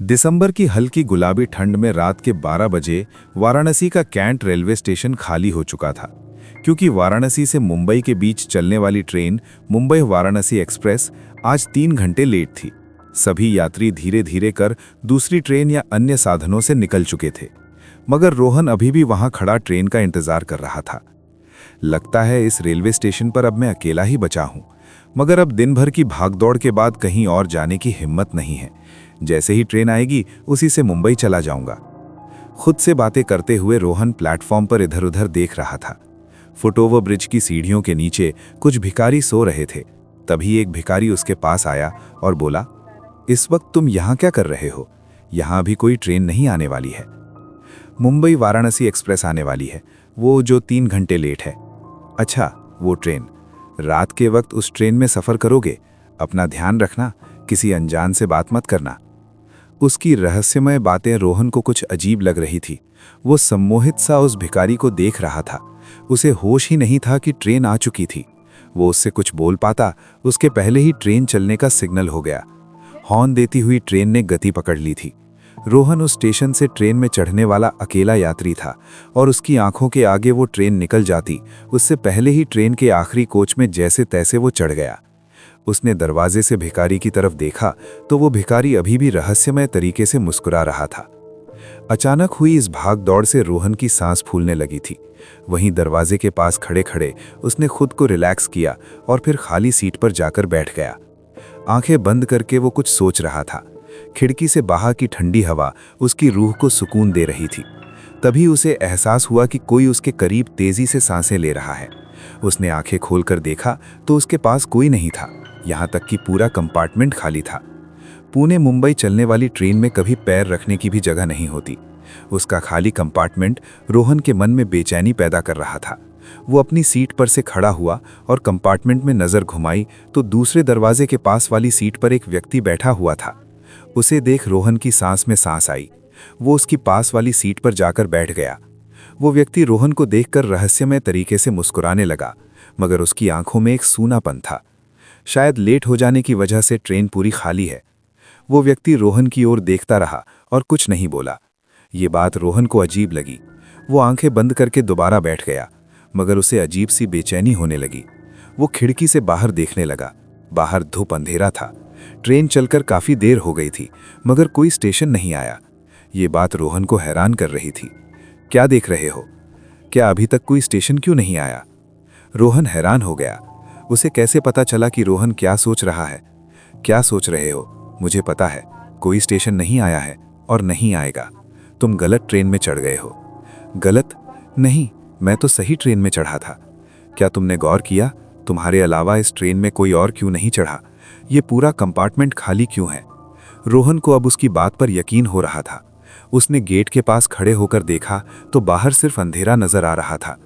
दिसंबर की हल्की गुलाबी ठंड में रात के 12 बजे वाराणसी का कैंट रेलवे स्टेशन खाली हो चुका था, क्योंकि वाराणसी से मुंबई के बीच चलने वाली ट्रेन मुंबई वाराणसी एक्सप्रेस आज 3 घंटे लेट थी। सभी यात्री धीरे धीरे कर दूसरी ट्रेन या अन्य साधनों से निकल चुके थे, मगर रोहन अभी भी वहां खड़ा ट्रेन का इंतजार कर रहा था। लगता है इस रेलवे स्टेशन पर अब मैं अकेला ही बचा हूं, मगर अब दिन भर की भागदौड़ के बाद कहीं और जाने की हिम्मत नहीं है। जैसे ही ट्रेन आएगी उसी से मुंबई चला जाऊंगा। खुद से बातें करते हुए रोहन प्लेटफॉर्म पर इधर उधर देख रहा था। फुटओवर ब्रिज की सीढ़ियों के नीचे कुछ भिखारी सो रहे थे। तभी एक भिखारी उसके पास आया और बोला, इस वक्त तुम यहाँ क्या कर रहे हो? यहाँ अभी कोई ट्रेन नहीं आने वाली है। मुंबई वाराणसी एक्सप्रेस आने वाली है, वो जो 3 घंटे लेट है। अच्छा, वो ट्रेन। रात के वक्त उस ट्रेन में सफ़र करोगे? अपना ध्यान रखना, किसी अनजान से बात मत करना। उसकी रहस्यमय बातें रोहन को कुछ अजीब लग रही थी। वो सम्मोहित सा उस भिखारी को देख रहा था। उसे होश ही नहीं था कि ट्रेन आ चुकी थी। वो उससे कुछ बोल पाता उसके पहले ही ट्रेन चलने का सिग्नल हो गया। हॉर्न देती हुई ट्रेन ने गति पकड़ ली थी। रोहन उस स्टेशन से ट्रेन में चढ़ने वाला अकेला यात्री था, और उसकी आंखों के आगे वो ट्रेन निकल जाती उससे पहले ही ट्रेन के आखिरी कोच में जैसे तैसे वो चढ़ गया। उसने दरवाजे से भिखारी की तरफ देखा तो वो भिखारी अभी भी रहस्यमय तरीके से मुस्कुरा रहा था। अचानक हुई इस भाग दौड़ से रोहन की सांस फूलने लगी थी। वहीं दरवाजे के पास खड़े खड़े उसने खुद को रिलैक्स किया और फिर खाली सीट पर जाकर बैठ गया। आंखें बंद करके वो कुछ सोच रहा था। खिड़की से बाहर की ठंडी हवा उसकी रूह को सुकून दे रही थी। तभी उसे एहसास हुआ कि कोई उसके करीब तेजी से सांसें ले रहा है। उसने आंखें खोलकर देखा तो उसके पास कोई नहीं था, यहाँ तक कि पूरा कंपार्टमेंट खाली था। पुणे मुंबई चलने वाली ट्रेन में कभी पैर रखने की भी जगह नहीं होती। उसका खाली कंपार्टमेंट रोहन के मन में बेचैनी पैदा कर रहा था। वो अपनी सीट पर से खड़ा हुआ और कंपार्टमेंट में नज़र घुमाई तो दूसरे दरवाजे के पास वाली सीट पर एक व्यक्ति बैठा हुआ था। उसे देख रोहन की सांस में सांस आई। वो उसकी पास वाली सीट पर जाकर बैठ गया। वो व्यक्ति रोहन को देखकर रहस्यमय तरीके से मुस्कुराने लगा, मगर उसकी आंखों में एक सूनापन था। शायद लेट हो जाने की वजह से ट्रेन पूरी खाली है। वो व्यक्ति रोहन की ओर देखता रहा और कुछ नहीं बोला। ये बात रोहन को अजीब लगी। वो आंखें बंद करके दोबारा बैठ गया, मगर उसे अजीब सी बेचैनी होने लगी। वो खिड़की से बाहर देखने लगा। बाहर धूप अंधेरा था। ट्रेन चलकर काफ़ी देर हो गई थी, मगर कोई स्टेशन नहीं आया। ये बात रोहन को हैरान कर रही थी। क्या देख रहे हो? क्या अभी तक कोई स्टेशन क्यों नहीं आया? रोहन हैरान हो गया। उसे कैसे पता चला कि रोहन क्या सोच रहा है? क्या सोच रहे हो? मुझे पता है, कोई स्टेशन नहीं आया है और नहीं आएगा। तुम गलत ट्रेन में चढ़ गए हो। गलत? नहीं, मैं तो सही ट्रेन में चढ़ा था। क्या तुमने गौर किया, तुम्हारे अलावा इस ट्रेन में कोई और क्यों नहीं चढ़ा? ये पूरा कंपार्टमेंट खाली क्यों है? रोहन को अब उसकी बात पर यकीन हो रहा था। उसने गेट के पास खड़े होकर देखा तो बाहर सिर्फ अंधेरा नजर आ रहा था।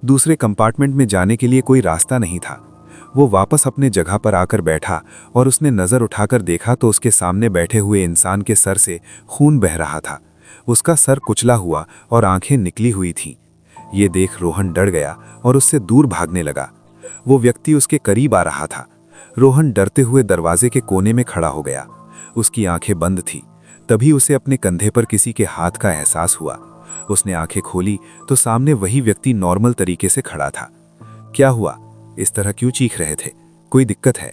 दूसरे कंपार्टमेंट में जाने के लिए कोई रास्ता नहीं था। वो वापस अपने जगह पर आकर बैठा और उसने नज़र उठाकर देखा तो उसके सामने बैठे हुए इंसान के सर से खून बह रहा था। उसका सर कुचला हुआ और आंखें निकली हुई थीं। ये देख रोहन डर गया और उससे दूर भागने लगा। वो व्यक्ति उसके करीब आ रहा था। रोहन डरते हुए दरवाजे के कोने में खड़ा हो गया। उसकी आंखें बंद थीं। तभी उसे अपने कंधे पर किसी के हाथ का एहसास हुआ। उसने आंखें खोली तो सामने वही व्यक्ति नॉर्मल तरीके से खड़ा था। क्या हुआ? इस तरह क्यों चीख रहे थे? कोई दिक्कत है?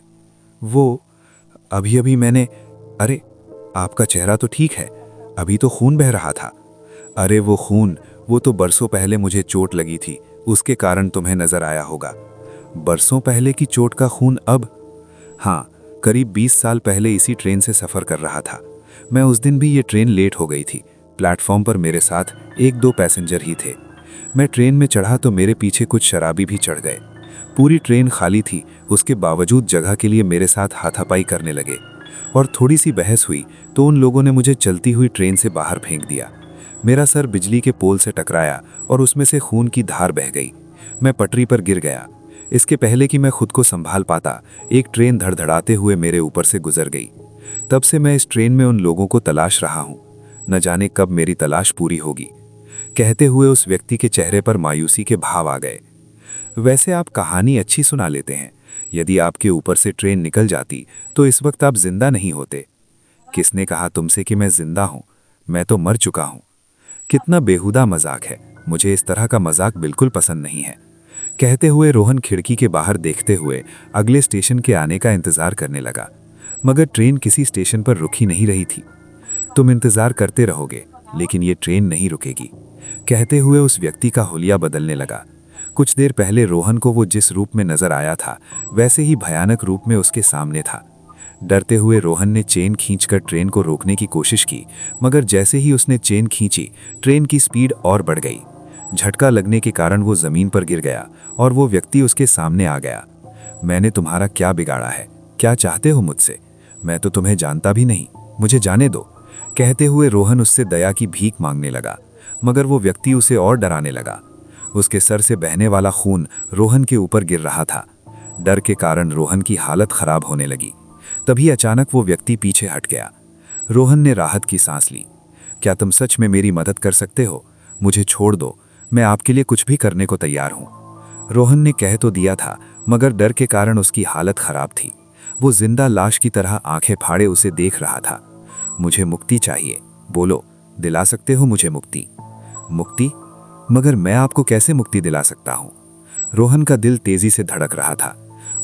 वो अभी अभी मैंने अरे, आपका चेहरा तो ठीक है, अभी तो खून बह रहा था। अरे वो खून, वो तो बरसों पहले मुझे चोट लगी थी, उसके कारण तुम्हें नजर आया होगा। बरसों पहले की चोट का खून अब? हाँ, करीब 20 साल पहले इसी ट्रेन से सफ़र कर रहा था मैं। उस दिन भी ये ट्रेन लेट हो गई थी। प्लेटफॉर्म पर मेरे साथ 1-2 पैसेंजर ही थे। मैं ट्रेन में चढ़ा तो मेरे पीछे कुछ शराबी भी चढ़ गए। पूरी ट्रेन खाली थी, उसके बावजूद जगह के लिए मेरे साथ हाथापाई करने लगे और थोड़ी सी बहस हुई तो उन लोगों ने मुझे चलती हुई ट्रेन से बाहर फेंक दिया। मेरा सर बिजली के पोल से टकराया और उसमें से खून की धार बह गई। मैं पटरी पर गिर गया। इसके पहले कि मैं खुद को संभाल पाता, एक ट्रेन धड़धड़ाते हुए मेरे ऊपर से गुजर गई। तब से मैं इस ट्रेन में उन लोगों को तलाश रहा हूँ। न जाने कब मेरी तलाश पूरी होगी। कहते हुए उस व्यक्ति के चेहरे पर मायूसी के भाव आ गए। वैसे आप कहानी अच्छी सुना लेते हैं। यदि आपके ऊपर से ट्रेन निकल जाती तो इस वक्त आप जिंदा नहीं होते। किसने कहा तुमसे कि मैं जिंदा हूं? मैं तो मर चुका हूं। कितना बेहुदा मजाक है। मुझे इस तरह का मजाक बिल्कुल पसंद नहीं है। कहते हुए रोहन खिड़की के बाहर देखते हुए अगले स्टेशन के आने का इंतजार करने लगा, मगर ट्रेन किसी स्टेशन पर रुक ही नहीं रही थी। तुम इंतजार करते रहोगे, लेकिन ये ट्रेन नहीं रुकेगी, कहते हुए उस व्यक्ति का हुलिया बदलने लगा। कुछ देर पहले रोहन को वो जिस रूप में नजर आया था, वैसे ही भयानक रूप में उसके सामने था। डरते हुए रोहन ने चेन खींचकर ट्रेन को रोकने की कोशिश की, मगर जैसे ही उसने चेन खींची, ट्रेन की स्पीड और बढ़ गई। झटका लगने के कारण वो जमीन पर गिर गया और वो व्यक्ति उसके सामने आ गया। मैंने तुम्हारा क्या बिगाड़ा है? क्या चाहते हो मुझसे? मैं तो तुम्हें जानता भी नहीं, मुझे जाने दो, कहते हुए रोहन उससे दया की भीख मांगने लगा, मगर वो व्यक्ति उसे और डराने लगा। उसके सर से बहने वाला खून रोहन के ऊपर गिर रहा था। डर के कारण रोहन की हालत खराब होने लगी। तभी अचानक वो व्यक्ति पीछे हट गया। रोहन ने राहत की सांस ली। क्या तुम सच में मेरी मदद कर सकते हो? मुझे छोड़ दो, मैं आपके लिए कुछ भी करने को तैयार हूं। रोहन ने कह तो दिया था, मगर डर के कारण उसकी हालत खराब थी। वो जिंदा लाश की तरह आंखें फाड़े उसे देख रहा था। मुझे मुक्ति चाहिए, बोलो, दिला सकते हो मुझे मुक्ति? मुक्ति? मगर मैं आपको कैसे मुक्ति दिला सकता हूं? रोहन का दिल तेजी से धड़क रहा था।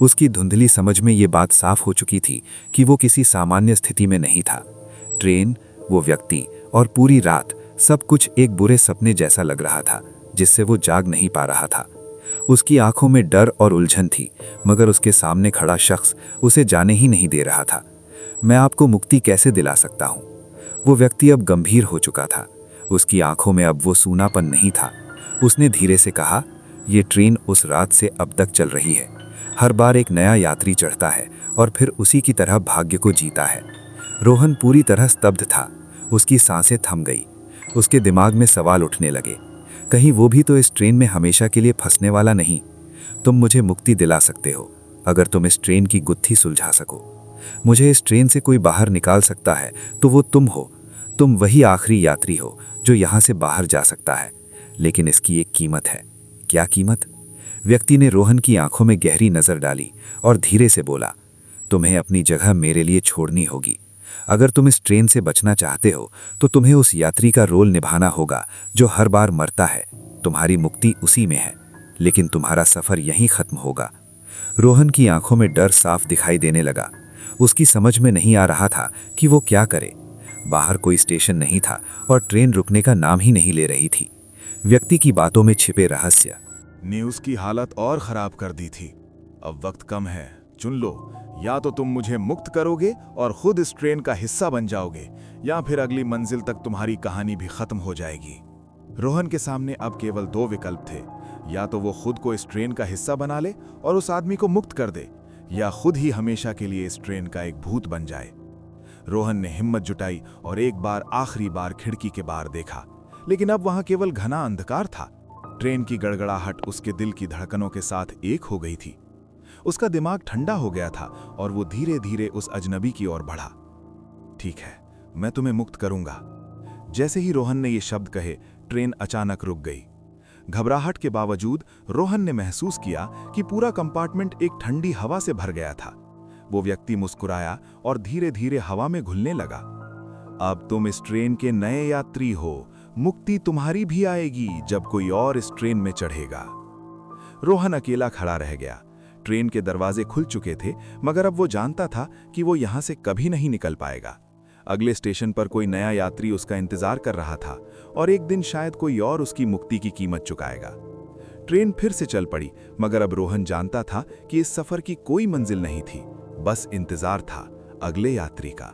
उसकी धुंधली समझ में ये बात साफ हो चुकी थी कि वो किसी सामान्य स्थिति में नहीं था। ट्रेन, वो व्यक्ति और पूरी रात, सब कुछ एक बुरे सपने जैसा लग रहा था, जिससे वो जाग नहीं पा रहा था। उसकी आंखों में डर और उलझन थी, मगर उसके सामने खड़ा शख्स उसे जाने ही नहीं दे रहा था। मैं आपको मुक्ति कैसे दिला सकता हूं? वो व्यक्ति अब गंभीर हो चुका था। उसकी आंखों में अब वो सूनापन नहीं था। उसने धीरे से कहा, ये ट्रेन उस रात से अब तक चल रही है। हर बार एक नया यात्री चढ़ता है और फिर उसी की तरह भाग्य को जीता है। रोहन पूरी तरह स्तब्ध था। उसकी सांसें थम गई। उसके दिमाग में सवाल उठने लगे। कहीं वो भी तो इस ट्रेन में हमेशा के लिए फंसने वाला नहीं? तुम मुझे मुक्ति दिला सकते हो, अगर तुम इस ट्रेन की गुत्थी सुलझा सको। मुझे इस ट्रेन से कोई बाहर निकाल सकता है तो वो तुम हो। तुम वही आखिरी यात्री हो जो यहाँ से बाहर जा सकता है। लेकिन इसकी एक कीमत है। क्या कीमत? व्यक्ति ने रोहन की आंखों में गहरी नजर डाली और धीरे से बोला, तुम्हें अपनी जगह मेरे लिए छोड़नी होगी। अगर तुम इस ट्रेन से बचना चाहते हो तो तुम्हें उस यात्री का रोल निभाना होगा जो हर बार मरता है। तुम्हारी मुक्ति उसी में है, लेकिन तुम्हारा सफर यहीं खत्म होगा। रोहन की आंखों में डर साफ दिखाई देने लगा। उसकी समझ में नहीं आ रहा था कि वो क्या करे। बाहर कोई स्टेशन नहीं था और ट्रेन रुकने का नाम ही नहीं ले रही थी। व्यक्ति की बातों में छिपे रहस्य ने उसकी हालत और खराब कर दी थी। अब वक्त कम है, चुन लो, या तो तुम मुझे मुक्त करोगे और खुद इस ट्रेन का हिस्सा बन जाओगे, या फिर अगली मंजिल तक तुम्हारी कहानी भी खत्म हो जाएगी। रोहन के सामने अब केवल दो विकल्प थे। या तो वो खुद को इस ट्रेन का हिस्सा बना ले और उस आदमी को मुक्त कर दे, या खुद ही हमेशा के लिए इस ट्रेन का एक भूत बन जाए। रोहन ने हिम्मत जुटाई और एक बार आखिरी बार खिड़की के बाहर देखा, लेकिन अब वहां केवल घना अंधकार था। ट्रेन की गड़गड़ाहट उसके दिल की धड़कनों के साथ एक हो गई थी। उसका दिमाग ठंडा हो गया था और वो धीरे धीरे उस अजनबी की ओर बढ़ा। ठीक है, मैं तुम्हें मुक्त करूंगा। जैसे ही रोहन ने ये शब्द कहे, ट्रेन अचानक रुक गई। घबराहट के बावजूद रोहन ने महसूस किया कि पूरा कंपार्टमेंट एक ठंडी हवा से भर गया था। वो व्यक्ति मुस्कुराया और धीरे धीरे हवा में घुलने लगा। अब तुम इस ट्रेन के नए यात्री हो। मुक्ति तुम्हारी भी आएगी जब कोई और इस ट्रेन में चढ़ेगा। रोहन अकेला खड़ा रह गया। ट्रेन के दरवाजे खुल चुके थे, मगर अब वो जानता था कि वो यहां से कभी नहीं निकल पाएगा। अगले स्टेशन पर कोई नया यात्री उसका इंतजार कर रहा था और एक दिन शायद कोई और उसकी मुक्ति की कीमत चुकाएगा। ट्रेन फिर से चल पड़ी, मगर अब रोहन जानता था कि इस सफर की कोई मंजिल नहीं थी, बस इंतजार था अगले यात्री का।